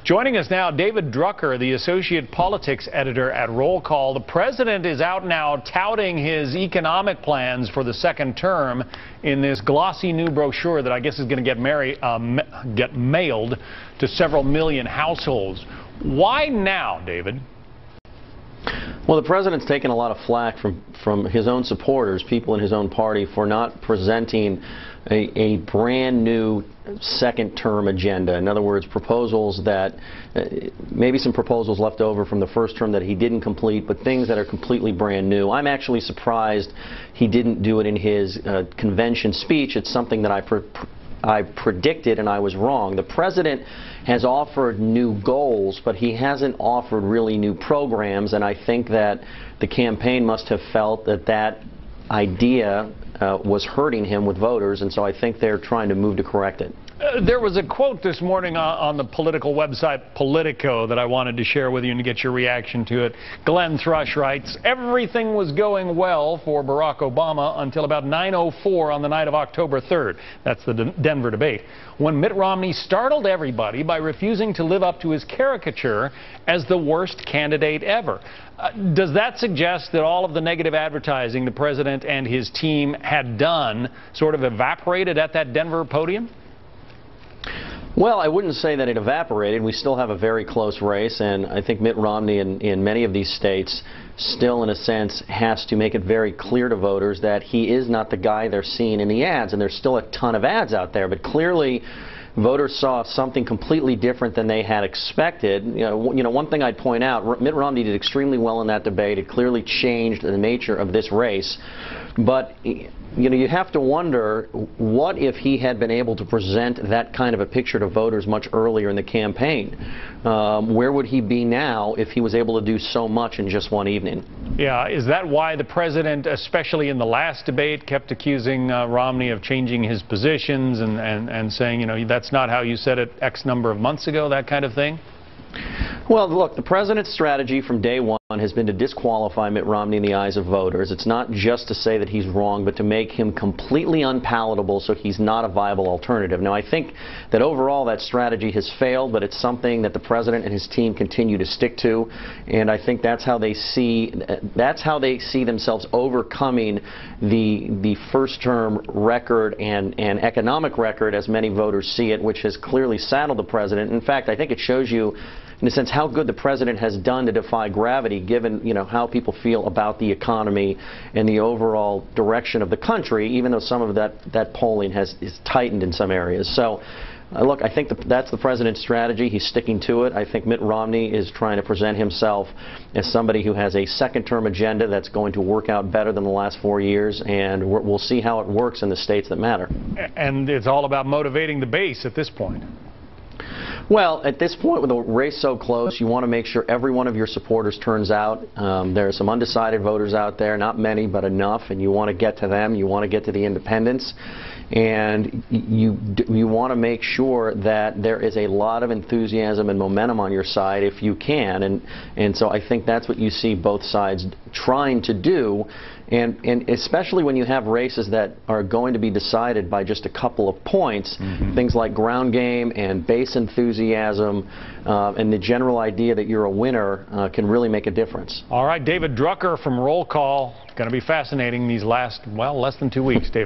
Joining us now, David Drucker, the associate politics editor at Roll Call. The president is out now touting his economic plans for the second term in this glossy new brochure that I guess is going to get mailed to several million households. Why now, David? Well, the president's taken a lot of flack from his own supporters, people in his own party, for not presenting a brand new second-term agenda. In other words, proposals that, maybe some proposals left over from the first term that he didn't complete, but things that are completely brand new. I'm actually surprised he didn't do it in his convention speech. It's something that I predicted, and I was wrong. The president has offered new goals, but he hasn't offered really new programs, and I think that the campaign must have felt that that idea was hurting him with voters, and so I think they're trying to move to correct it. There was a quote this morning on the political website Politico that I wanted to share with you and to get your reaction to it. Glenn Thrush writes, "Everything was going well for Barack Obama until about 9:04 on the night of October 3rd. That's the Denver debate, when Mitt Romney startled everybody by refusing to live up to his caricature as the worst candidate ever." Does that suggest that all of the negative advertising the president and his team had done sort of evaporated at that Denver podium? Well, I wouldn't say that it evaporated. We still have a very close race, and I think Mitt Romney in many of these states still, in a sense, has to make it very clear to voters that he is not the guy they're seeing in the ads, and there's still a ton of ads out there. But clearly, voters saw something completely different than they had expected. You know, one thing I'd point out, Mitt Romney did extremely well in that debate. It clearly changed the nature of this race. But you have to wonder, what if he had been able to present that kind of a picture to voters much earlier in the campaign? Where would he be now if he was able to do so much in just one evening? Yeah, is that why the president, especially in the last debate, kept accusing Romney of changing his positions and saying, you know, that's not how you said it X number of months ago, that kind of thing? Well, look, the president's strategy from day one has been to disqualify Mitt Romney in the eyes of voters. It's not just to say that he's wrong, but to make him completely unpalatable so he's not a viable alternative. Now, I think that overall that strategy has failed, but it's something that the president and his team continue to stick to, and I think that's how they see themselves overcoming the first-term record and economic record, as many voters see it, which has clearly saddled the president. In fact, I think it shows you, in a sense, how good the president has done to defy gravity, given how people feel about the economy and the overall direction of the country, even though some of that polling is tightened in some areas. So look, I think that's the president's strategy. He's sticking to it. I think Mitt Romney is trying to present himself as somebody who has a second-term agenda that's going to work out better than the last 4 years, and we'll see how it works in the states that matter. And it's all about motivating the base at this point. Well, at this point, with the race so close, you want to make sure every one of your supporters turns out. There are some undecided voters out there, not many, but enough, and you want to get to them. You want to get to the independents, and you want to make sure that there is a lot of enthusiasm and momentum on your side if you can, and so I think that's what you see both sides trying to do. And especially when you have races that are going to be decided by just a couple of points, things like ground game and base enthusiasm and the general idea that you're a winner can really make a difference. All right, David Drucker from Roll Call. Going to be fascinating these last, well, less than 2 weeks, David.